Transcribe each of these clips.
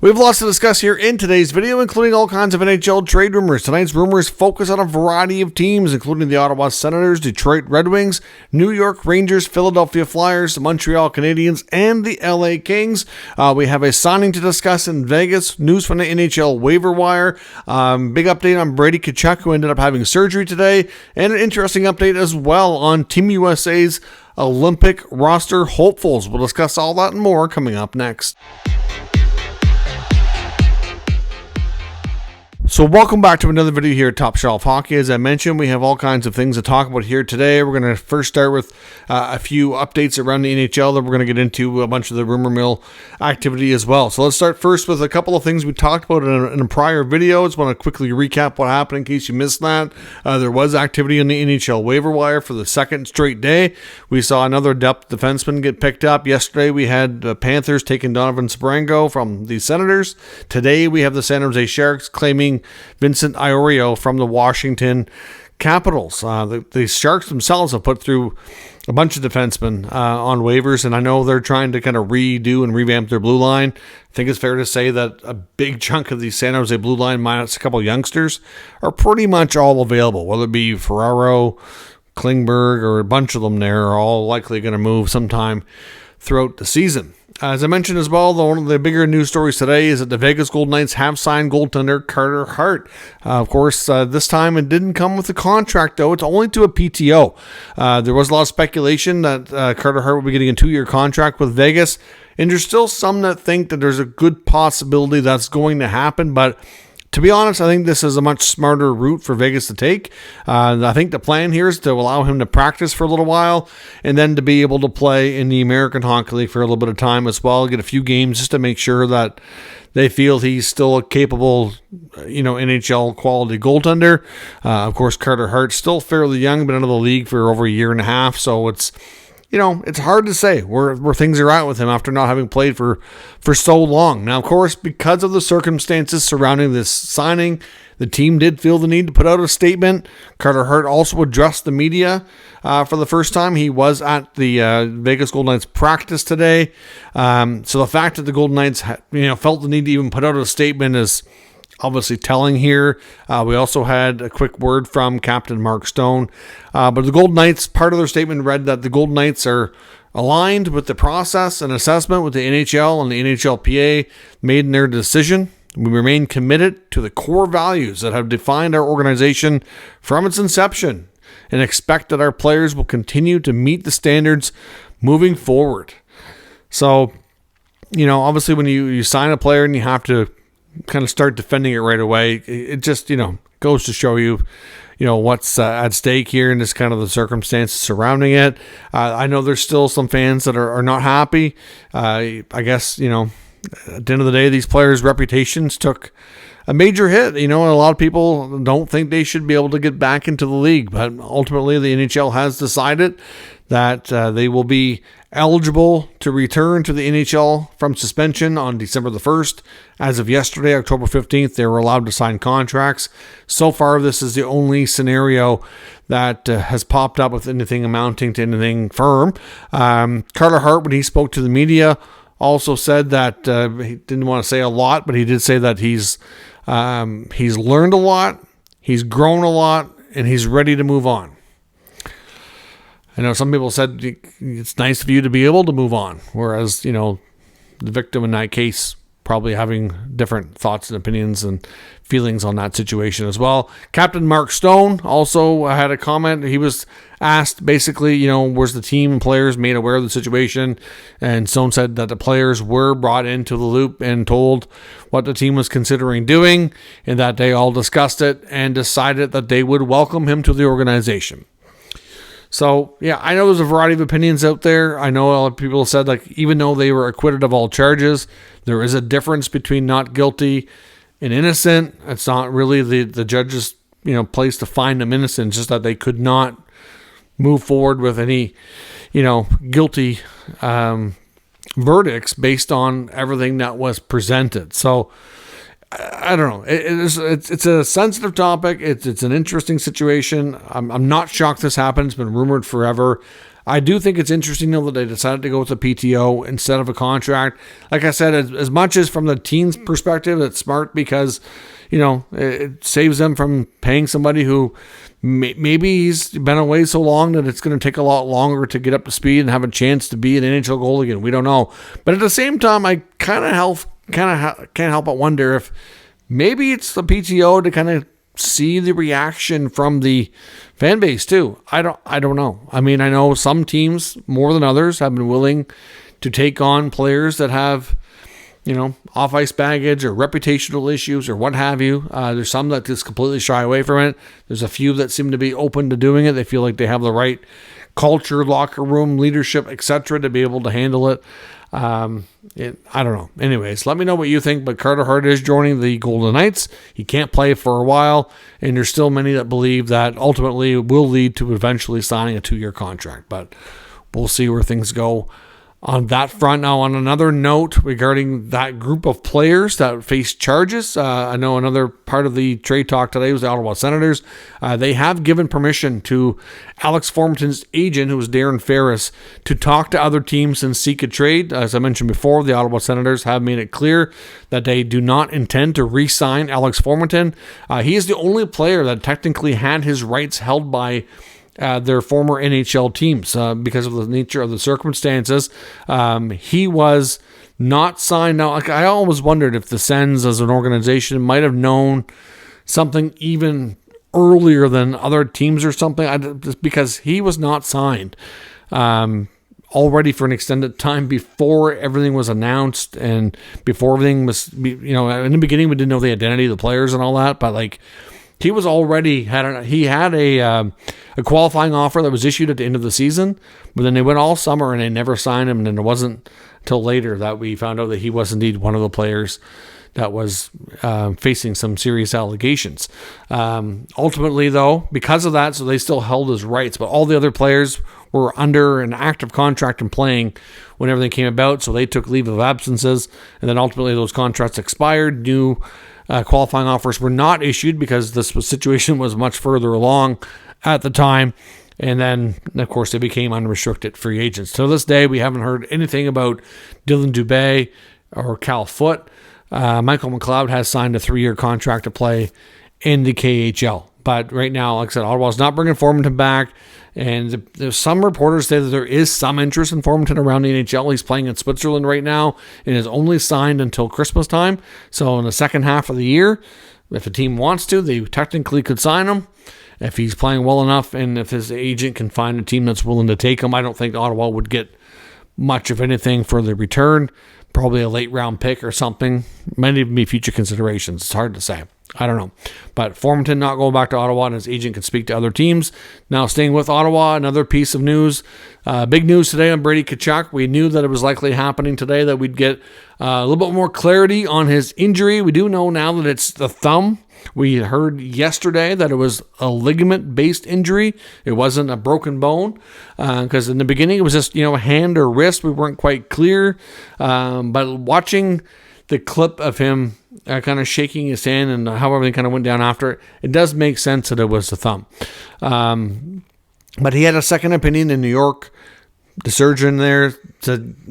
We have lots to discuss here in today's video, including all kinds of NHL trade rumors. Tonight's rumors focus on a variety of teams, including the Ottawa Senators, Detroit Red Wings, New York Rangers, Philadelphia Flyers, the Montreal Canadiens, and the LA Kings. We have a signing to discuss in Vegas, news from the NHL waiver wire, big update on Brady Tkachuk, who ended up having surgery today, and an interesting update as well on Team USA's Olympic roster hopefuls. We'll discuss all that and more coming up next. So welcome back to another video here at Top Shelf Hockey. As I mentioned, we have all kinds of things to talk about here today. We're going to first start with a few updates around the NHL, then we're going to get into a bunch of the rumor mill activity as well. So let's start first with a couple of things we talked about in a prior video. I just want to quickly recap what happened in case you missed that. There was activity on the NHL waiver wire for the second straight day. We saw another depth defenseman get picked up. Yesterday we had the Panthers taking Donovan Sabrango from the Senators. Today we have the San Jose Sharks claiming Vincent Iorio from the Washington Capitals. The Sharks themselves have put through a bunch of defensemen on waivers, and I know they're trying to kind of redo and revamp their blue line. I think it's fair to say that a big chunk of the San Jose blue line, minus a couple youngsters, are pretty much all available, whether it be Ferraro, Klingberg, or a bunch of them there are all likely going to move sometime throughout the season. As I mentioned as well, one of the bigger news stories today is that the Vegas Golden Knights have signed goaltender Carter Hart. Of course, this time it didn't come with a contract, though. It's only to a PTO. There was a lot of speculation that Carter Hart will be getting a 2-year contract with Vegas, and there's still some that think that there's a good possibility that's going to happen, but to be honest, I think this is a much smarter route for Vegas to take. I think the plan here is to allow him to practice for a little while and then to be able to play in the American Hockey League for a little bit of time as well, get a few games just to make sure that they feel he's still a capable, NHL quality goaltender. Of course, Carter Hart's still fairly young, been out of the league for over a year and a half, so it's hard to say where things are at with him after not having played for so long. Now, of course, because of the circumstances surrounding this signing, the team did feel the need to put out a statement. Carter Hart also addressed the media for the first time. He was at the Vegas Golden Knights practice today. So the fact that the Golden Knights felt the need to even put out a statement is obviously telling here. We also had a quick word from Captain Mark Stone. But the Golden Knights, part of their statement read that the Golden Knights are aligned with the process and assessment with the NHL and the NHLPA made in their decision. We remain committed to the core values that have defined our organization from its inception and expect that our players will continue to meet the standards moving forward. So, obviously when you sign a player and you have to kind of start defending it right away, it just, goes to show you, what's at stake here and just kind of the circumstances surrounding it. I know there's still some fans that are not happy. I guess, at the end of the day, these players' reputations took a major hit. A lot of people don't think they should be able to get back into the league, but ultimately the NHL has decided that they will be eligible to return to the NHL from suspension on December the 1st. As of yesterday, October 15th, they were allowed to sign contracts. So far, this is the only scenario that has popped up with anything amounting to anything firm. Carter Hart, when he spoke to the media, also said that he didn't want to say a lot, but he did say that he's learned a lot, he's grown a lot, and he's ready to move on. I know some people said it's nice of you to be able to move on, whereas, the victim in that case probably having different thoughts and opinions and feelings on that situation as well. Captain Mark Stone also had a comment. He was asked basically, was the team and players made aware of the situation? And Stone said that the players were brought into the loop and told what the team was considering doing, and that they all discussed it and decided that they would welcome him to the organization. So, yeah, I know there's a variety of opinions out there. I know a lot of people said, even though they were acquitted of all charges, there is a difference between not guilty and innocent. It's not really the judge's, place to find them innocent, just that they could not move forward with any, guilty verdicts based on everything that was presented. So, I don't know. It's a sensitive topic. It's an interesting situation. I'm not shocked this happened. It's been rumored forever. I do think it's interesting, though, that they decided to go with a PTO instead of a contract. Like I said, as much as from the team's perspective, it's smart because, it saves them from paying somebody who maybe he's been away so long that it's going to take a lot longer to get up to speed and have a chance to be an NHL goal again. We don't know. But at the same time, I can't help but wonder if maybe it's the PTO to kind of see the reaction from the fan base too. I don't know. I mean, I know some teams more than others have been willing to take on players that have, off-ice baggage or reputational issues or what have you. There's some that just completely shy away from it. There's a few that seem to be open to doing it. They feel like they have the right culture, locker room, leadership, etc. to be able to handle it. I don't know. Anyways, let me know what you think, but Carter Hart is joining the Golden Knights. He can't play for a while, and there's still many that believe that ultimately it will lead to eventually signing a 2-year contract, but we'll see where things go on that front. Now, on another note regarding that group of players that face charges, I know another part of the trade talk today was the Ottawa Senators. They have given permission to Alex Formenton's agent, who was Darren Ferris, to talk to other teams and seek a trade. As I mentioned before, the Ottawa Senators have made it clear that they do not intend to re-sign Alex Formenton. He is the only player that technically had his rights held by their former NHL teams because of the nature of the circumstances. He was not signed. Now, I always wondered if the Sens as an organization might have known something even earlier than other teams or something, just because he was not signed already for an extended time before everything was announced and before everything was, in the beginning we didn't know the identity of the players and all that, but he was already had a qualifying offer that was issued at the end of the season, but then they went all summer and they never signed him, and then it wasn't until later that we found out that he was indeed one of the players that was facing some serious allegations. Ultimately, though, because of that, so they still held his rights, but all the other players were under an active contract and playing when everything came about, so they took leave of absences, and then ultimately those contracts expired. New qualifying offers were not issued because this situation was much further along at the time. And then, of course, they became unrestricted free agents. To this day, we haven't heard anything about Dylan Dubé or Cal Foote. Michael McLeod has signed a 3-year contract to play in the KHL. But right now, like I said, Ottawa's not bringing Formenton back. And there's some reporters say that there is some interest in Formenton around the NHL. He's playing in Switzerland right now and is only signed until Christmas time. So in the second half of the year, if a team wants to, they technically could sign him. If he's playing well enough and if his agent can find a team that's willing to take him, I don't think Ottawa would get much of anything for the return. Probably a late round pick or something. Might even be future considerations. It's hard to say. I don't know. But Formenton not going back to Ottawa, and his agent can speak to other teams. Now staying with Ottawa, another piece of news. Big news today on Brady Tkachuk. We knew that it was likely happening today, that we'd get a little bit more clarity on his injury. We do know now that it's the thumb. We heard yesterday that it was a ligament-based injury. It wasn't a broken bone, because in the beginning it was just, a hand or wrist. We weren't quite clear. But watching the clip of him kind of shaking his hand and how everything kind of went down after it, it does make sense that it was the thumb. But he had a second opinion in New York. The surgeon there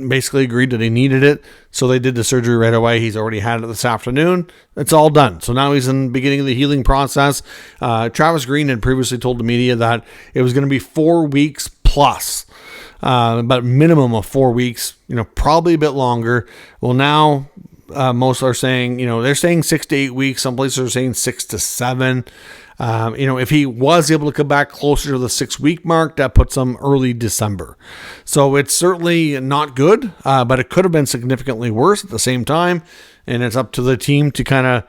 basically agreed that he needed it, so they did the surgery right away. He's already had it this afternoon. It's all done. So now he's in the beginning of the healing process. Travis Green had previously told the media that it was going to be 4 weeks plus, but minimum of 4 weeks, probably a bit longer. Well, now most are saying, they're saying 6 to 8 weeks. Some places are saying 6 to 7. If he was able to come back closer to the 6-week mark, that puts him early December. So it's certainly not good, but it could have been significantly worse at the same time. And it's up to the team to kind of,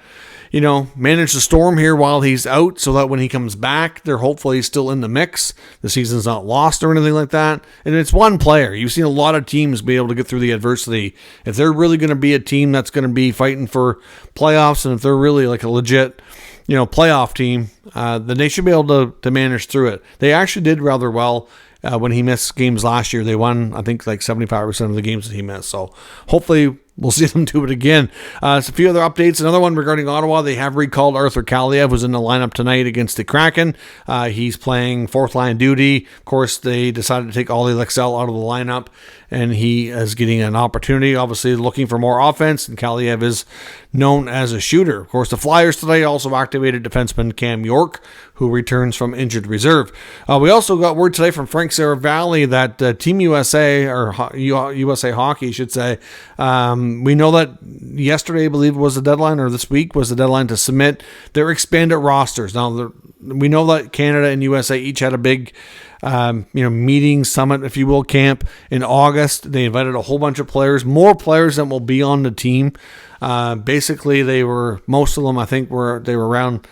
manage the storm here while he's out, so that when he comes back, they're hopefully still in the mix. The season's not lost or anything like that. And it's one player. You've seen a lot of teams be able to get through the adversity. If they're really going to be a team that's going to be fighting for playoffs, and if they're really like a legit playoff team, then they should be able to manage through it. They actually did rather well when he missed games last year. They won, I think, like 75% of the games that he missed. So hopefully we'll see them do it again. So a few other updates. Another one regarding Ottawa. They have recalled Arthur Kaliev, who's in the lineup tonight against the Kraken. He's playing fourth line duty. Of course, they decided to take Ollie Lexell out of the lineup, and he is getting an opportunity, obviously looking for more offense, and Kaliev is known as a shooter. Of course, the Flyers today also activated defenseman Cam York, who returns from injured reserve. We also got word today from Frank Saravalli that Team USA, or USA Hockey, should say, we know that yesterday, I believe, was the deadline, or this week was the deadline to submit their expanded rosters. Now, we know that Canada and USA each had a big meeting, summit, if you will, camp in August. They invited a whole bunch of players, more players than will be on the team. Basically, most of them, I think, they were around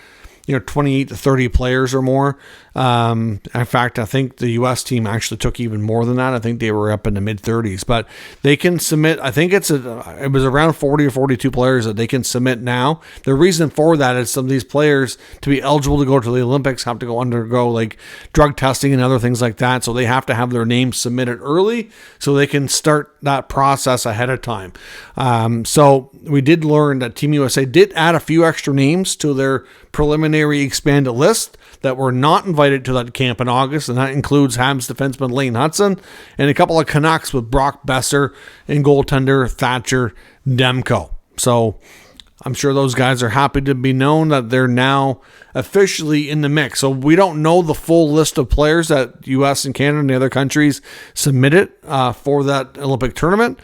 28 to 30 players or more. In fact, I think the U.S. team actually took even more than that. I think they were up in the mid-30s. But they can submit, I think it was around 40 or 42 players that they can submit now. The reason for that is some of these players, to be eligible to go to the Olympics, have to undergo like drug testing and other things like that. So they have to have their names submitted early so they can start that process ahead of time. So we did learn that Team USA did add a few extra names to their preliminary expanded list that were not invited to that camp in August, and that includes Habs defenseman Lane Hutson and a couple of Canucks with Brock Besser and goaltender Thatcher Demko. So I'm sure those guys are happy to be known that they're now officially in the mix. So we don't know the full list of players that U.S. and Canada and the other countries submitted for that Olympic tournament,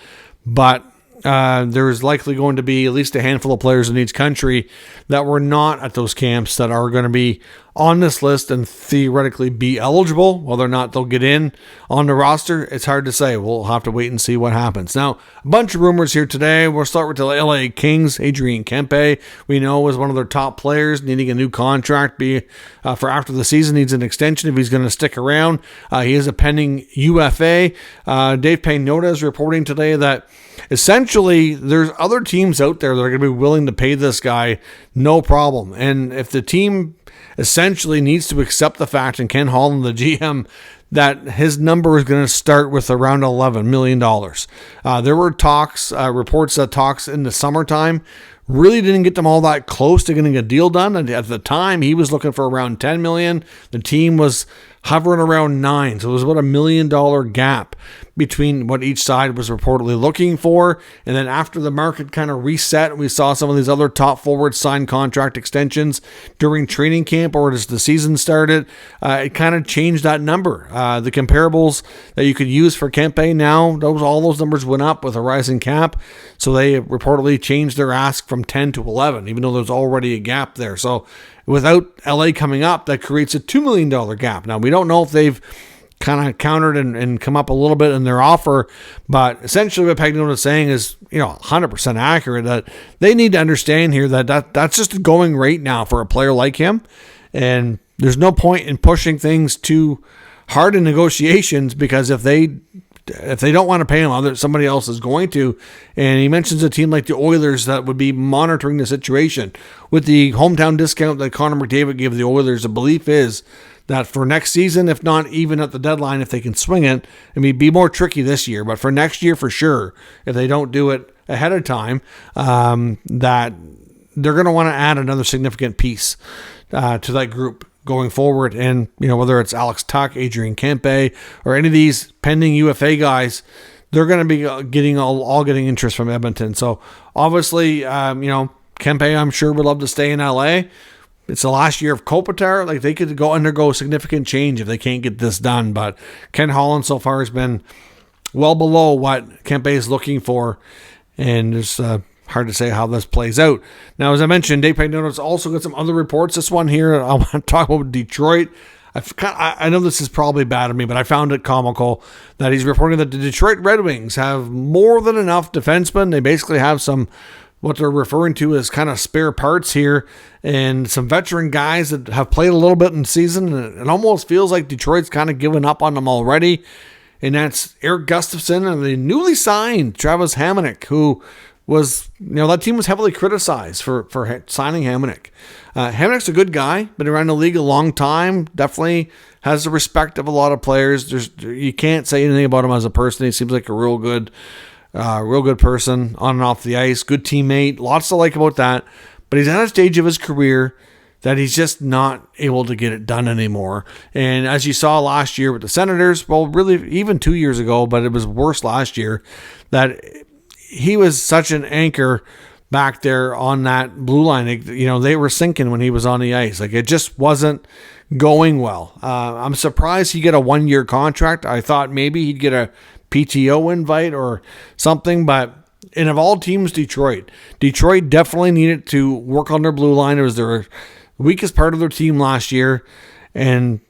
but there's likely going to be at least a handful of players in each country that were not at those camps that are going to be on this list and theoretically be eligible. Whether or not they'll get in on the roster, it's hard to say. We'll have to wait and see what happens. Now, a bunch of rumors here today. We'll start with the LA Kings. Adrian Kempe, we know, is one of their top players, needing a new contract for after the season. Needs an extension if he's going to stick around. He is a pending UFA. Dave Pagnotta is reporting today that essentially there's other teams out there that are going to be willing to pay this guy no problem. And if the team essentially needs to accept the fact, and Ken Holland, the GM, that his number is going to start with around $11 million. There were reports that talks in the summertime really didn't get them all that close to getting a deal done. And at the time, he was looking for around $10 million. The team was hovering around $9 million. So it was about $1 million gap between what each side was reportedly looking for. And then after the market kind of reset, we saw some of these other top forwards sign contract extensions during training camp or as the season started. It kind of changed that number. The comparables that you could use for Kempe now, all those numbers went up with a rising cap. So they reportedly changed their ask from 10 to 11, even though there's already a gap there. So without LA coming up, that creates a $2 million gap. Now, we don't know if they've kind of countered and come up a little bit in their offer, but essentially what Pagnotta is saying is, 100% accurate, that they need to understand here that's just a going rate now for a player like him, and there's no point in pushing things too hard in negotiations, because if they don't want to pay him, somebody else is going to. And he mentions a team like the Oilers that would be monitoring the situation. With the hometown discount that Connor McDavid gave the Oilers, the belief is that for next season, if not even at the deadline, if they can swing it, it'd be more tricky this year. But for next year, for sure, if they don't do it ahead of time, that they're going to want to add another significant piece to that group going forward. And, whether it's Alex Tuch, Adrian Kempe, or any of these pending UFA guys, they're going to be getting interest from Edmonton. So obviously, Kempe, I'm sure, would love to stay in LA. It's the last year of Kopitar. Like, they could undergo significant change if they can't get this done. But Ken Holland so far has been well below what Kempe is looking for. And it's hard to say how this plays out. Now, as I mentioned, Dave Pagnotta's also got some other reports. This one here, I want to talk about Detroit. I know this is probably bad of me, but I found it comical that he's reporting that the Detroit Red Wings have more than enough defensemen. They basically have some, what they're referring to as kind of spare parts here, and some veteran guys that have played a little bit in season. And it almost feels like Detroit's kind of given up on them already. And that's Eric Gustafsson and the newly signed Travis Hamonic, who was, that team was heavily criticized for signing Hamonic. Hamonic's a good guy, been around the league a long time, definitely has the respect of a lot of players. You can't say anything about him as a person. He seems like a real good real good person on and off the ice, good teammate, lots to like about that. But he's at a stage of his career that he's just not able to get it done anymore. And as you saw last year with the Senators, well, really even 2 years ago, but it was worse last year, that he was such an anchor back there on that blue line. They were sinking when he was on the ice. Like, it just wasn't going well. I'm surprised he get a 1-year contract. I thought maybe he'd get a PTO invite or something, but of all teams, Detroit definitely needed to work on their blue line. It was their weakest part of their team last year, and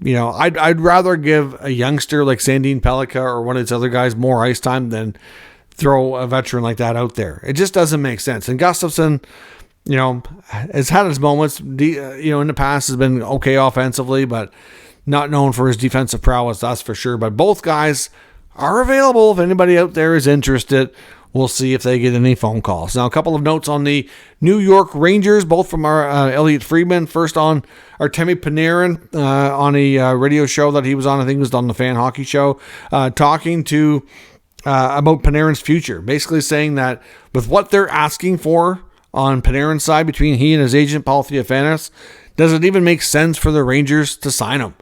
I'd rather give a youngster like Sandin Pellikka or one of these other guys more ice time than throw a veteran like that out there. It just doesn't make sense. And Gustafsson, has had his moments. In the past has been okay offensively, but not known for his defensive prowess, that's for sure. But both guys are available if anybody out there is interested. We'll see if they get any phone calls. Now, a couple of notes on the New York Rangers, both from our Elliot Friedman. First on Artemi Panarin on a radio show that he was on. I think it was on the Fan Hockey Show, talking to about Panarin's future. Basically saying that with what they're asking for on Panarin's side between he and his agent, Paul Theophanis, does it even make sense for the Rangers to sign him?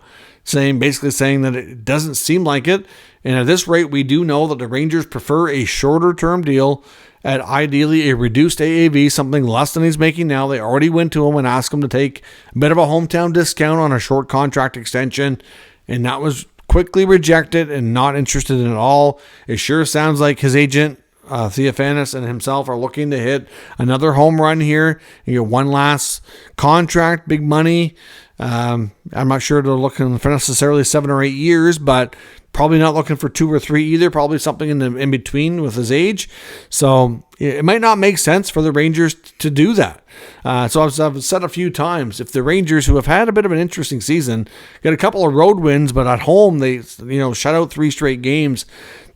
Basically saying that it doesn't seem like it. And at this rate, we do know that the Rangers prefer a shorter term deal at ideally a reduced AAV, something less than he's making now. They already went to him and asked him to take a bit of a hometown discount on a short contract extension, and that was quickly rejected and not interested in it at all. It sure sounds like his agent, Theophanis, and himself are looking to hit another home run here and get one last contract, big money. I'm not sure they're looking for necessarily 7 or 8 years, but probably not looking for 2 or 3 either. Probably something in between with his age. So it might not make sense for the Rangers to do that. So I've said a few times, if the Rangers, who have had a bit of an interesting season, get a couple of road wins, but at home they shut out 3 straight games.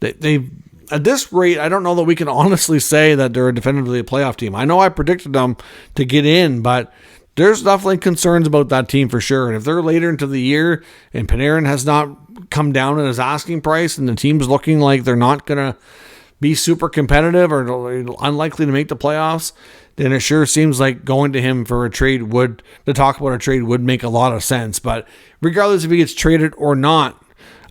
They at this rate, I don't know that we can honestly say that they're definitively a playoff team. I know I predicted them to get in, but there's definitely concerns about that team for sure. And if they're later into the year and Panarin has not come down at his asking price and the team's looking like they're not going to be super competitive or unlikely to make the playoffs, then it sure seems like going to him for a trade would make a lot of sense. But regardless if he gets traded or not,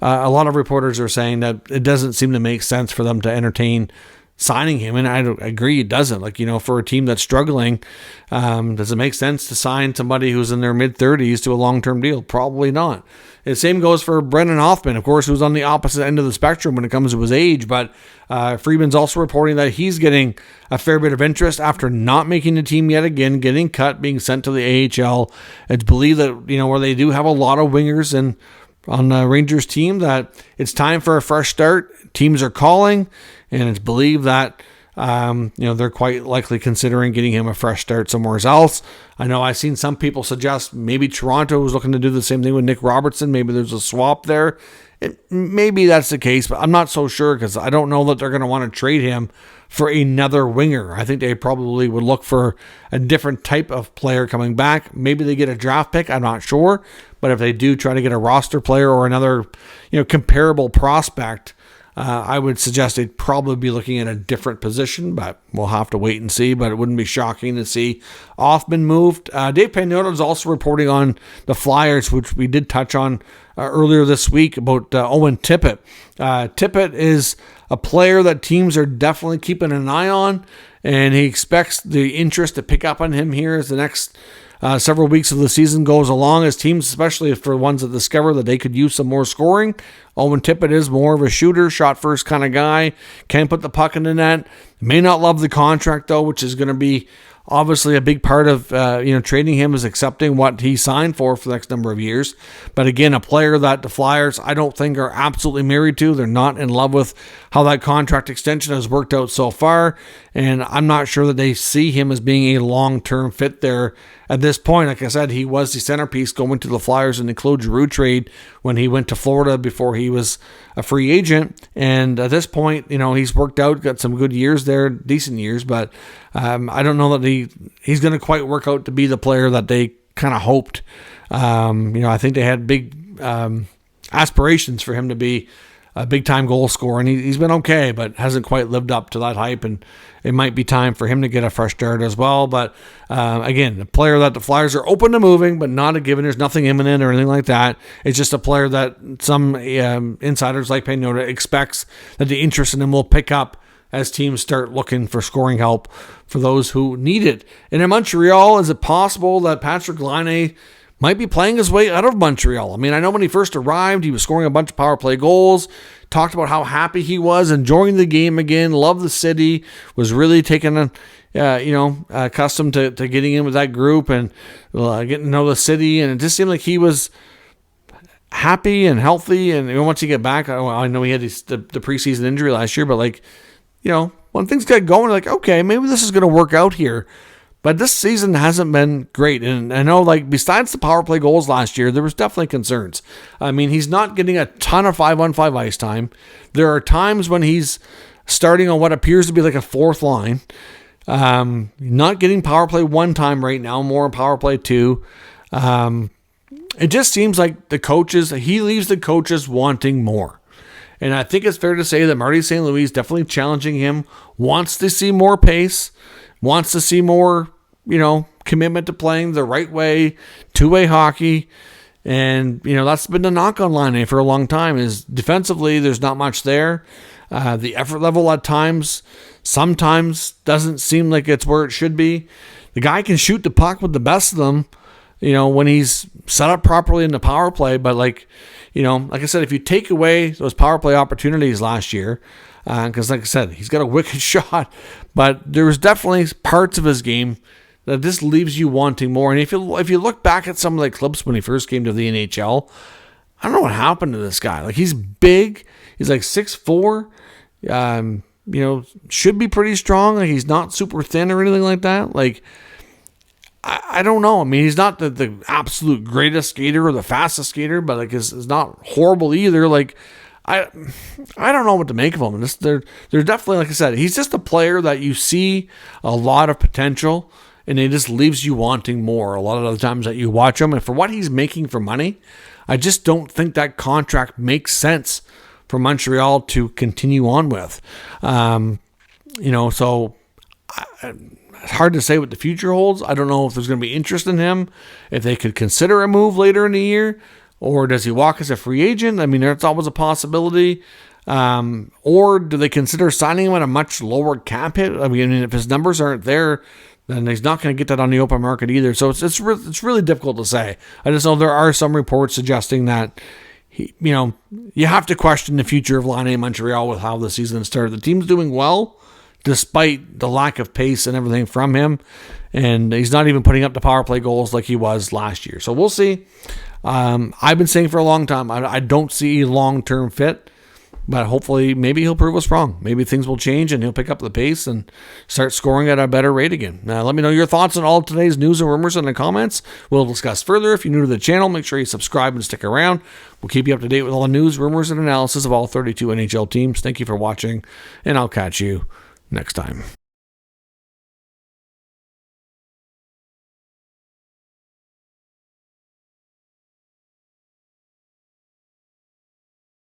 a lot of reporters are saying that it doesn't seem to make sense for them to entertain signing him, and I agree it doesn't. For a team that's struggling, does it make sense to sign somebody who's in their mid-30s to a long-term deal? Probably not. The same goes for Brendan Hoffman, of course, who's on the opposite end of the spectrum when it comes to his age, but Friedman's also reporting that he's getting a fair bit of interest after not making the team yet again, getting cut, being sent to the AHL. It's believed that, where they do have a lot of wingers and on the Rangers team, that it's time for a fresh start. Teams are calling, and it's believed that they're quite likely considering getting him a fresh start somewhere else. I know I've seen some people suggest maybe Toronto was looking to do the same thing with Nick Robertson. Maybe there's a swap there. Maybe that's the case, but I'm not so sure because I don't know that they're going to want to trade him for another winger. I think they probably would look for a different type of player coming back. Maybe they get a draft pick. I'm not sure. But if they do try to get a roster player or another, comparable prospect, I would suggest they'd probably be looking at a different position, but we'll have to wait and see. But it wouldn't be shocking to see Hoffman moved. Dave Pagnotta is also reporting on the Flyers, which we did touch on earlier this week, about Owen Tippett. Tippett is a player that teams are definitely keeping an eye on, and he expects the interest to pick up on him here as the next several weeks of the season goes along, as teams, especially for ones that discover that they could use some more scoring. Owen Tippett is more of a shooter, shot first kind of guy, can put the puck in the net. May not love the contract though, which is going to be obviously a big part of trading him, is accepting what he signed for the next number of years. But again, a player that the Flyers, I don't think, are absolutely married to. They're not in love with how that contract extension has worked out so far, and I'm not sure that they see him as being a long-term fit there at this point. Like I said, he was the centerpiece going to the Flyers in the Claude Giroux trade when he went to Florida before he was a free agent. And at this point, he's worked out, got some good years there, decent years, but I don't know that he's going to quite work out to be the player that they kind of hoped. I think they had big aspirations for him to be a big-time goal scorer, and he's been okay, but hasn't quite lived up to that hype, and it might be time for him to get a fresh start as well. But again, a player that the Flyers are open to moving, but not a given. There's nothing imminent or anything like that. It's just a player that some insiders like Pagnotta expects that the interest in him will pick up as teams start looking for scoring help for those who need it. And in Montreal, is it possible that Patrik Laine might be playing his way out of Montreal? I mean, I know when he first arrived, he was scoring a bunch of power play goals, talked about how happy he was, enjoying the game again, loved the city, was really taking accustomed to getting in with that group and getting to know the city. And it just seemed like he was happy and healthy. And once he get back, I know he had the preseason injury last year, but when things get going, like, okay, maybe this is going to work out here. But this season hasn't been great. And I know, besides the power play goals last year, there was definitely concerns. I mean, he's not getting a ton of 5-on-5 ice time. There are times when he's starting on what appears to be like a fourth line. Not getting power play 1 time right now, more power play 2. It just seems like he leaves the coaches wanting more. And I think it's fair to say that Marty St. Louis is definitely challenging him, wants to see more pace, wants to see more, commitment to playing the right way, two-way hockey. And, that's been the knock on Laine for a long time, is defensively there's not much there. The effort level at sometimes doesn't seem like it's where it should be. The guy can shoot the puck with the best of them, when he's set up properly in the power play. But like I said, if you take away those power play opportunities last year, because like I said, he's got a wicked shot, but there was definitely parts of his game that just leaves you wanting more. And if you look back at some of the clips when he first came to the NHL, I don't know what happened to this guy. Like, he's big, he's like 6'4", should be pretty strong. Like, he's not super thin or anything like that. Like, I don't know. I mean, he's not the absolute greatest skater or the fastest skater, but like is not horrible either. Like, I don't know what to make of him. They're definitely, like I said, he's just a player that you see a lot of potential, and it just leaves you wanting more a lot of the times that you watch him. And for what he's making for money, I just don't think that contract makes sense for Montreal to continue on with. So it's hard to say what the future holds. I don't know if there's going to be interest in him, if they could consider a move later in the year, or does he walk as a free agent? I mean, that's always a possibility. Or do they consider signing him at a much lower cap hit? I mean, if his numbers aren't there, then he's not going to get that on the open market either. So it's really difficult to say. I just know there are some reports suggesting that you have to question the future of Laine in Montreal with how the season started. The team's doing well, despite the lack of pace and everything from him. And he's not even putting up the power play goals like he was last year. So we'll see. I've been saying for a long time, I don't see a long-term fit, but hopefully maybe he'll prove us wrong. Maybe things will change and he'll pick up the pace and start scoring at a better rate again. Let me know your thoughts on all of today's news and rumors in the comments. We'll discuss further. If you're new to the channel, make sure you subscribe and stick around. We'll keep you up to date with all the news, rumors, and analysis of all 32 NHL teams. Thank you for watching, and I'll catch you next time.